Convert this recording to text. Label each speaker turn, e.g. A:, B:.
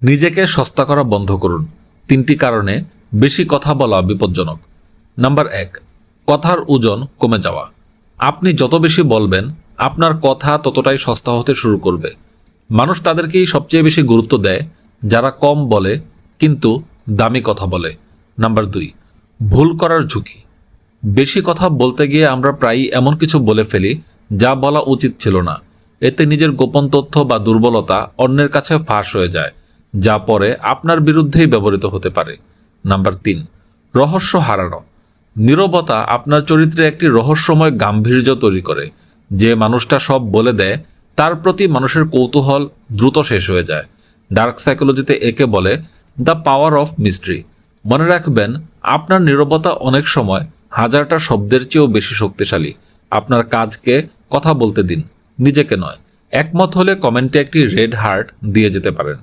A: নিজেকে সস্তা করা বন্ধ করুন। 3টি কারণে বেশি কথা বলা বিপজ্জনক। নাম্বার 1, কথার ওজন কমে যাওয়া। আপনি যত বেশি বলবেন আপনার কথা ততটাই সস্তা হতে শুরু করবে। মানুষ তাদেরকেই সবচেয়ে বেশি গুরুত্ব দেয় যারা কম বলে কিন্তু দামি কথা বলে। নাম্বার 2, ভুল করার ঝুঁকি। বেশি কথা বলতে গিয়ে আমরা প্রায়ই এমন কিছু বলে ফেলি যা বলা উচিত ছিল না। এতে নিজের গোপন তথ্য বা দুর্বলতা অন্যের কাছে ফাঁস হয়ে যায়, যা পরে আপনার বিরুদ্ধেই ব্যবহৃত হতে পারে। নাম্বার 3, রহস্য হারানো। নীরবতা আপনার চরিত্রে একটি রহস্যময় গাম্ভীর্য তৈরি করে। যে মানুষটা সব বলে দেয় তার প্রতি মানুষের কৌতূহল দ্রুত শেষ হয়ে যায়। ডার্ক সাইকোলজিতে একে বলে দ্য পাওয়ার অফ মিস্ট্রি। মনে রাখবেন, আপনার নীরবতা অনেক সময় হাজারটা শব্দের চেয়েও বেশি শক্তিশালী। আপনার কাজকে কথা বলতে দিন, নিজেকে নয়। একমত হলে কমেন্টে একটি রেড হার্ট দিয়ে যেতে পারেন।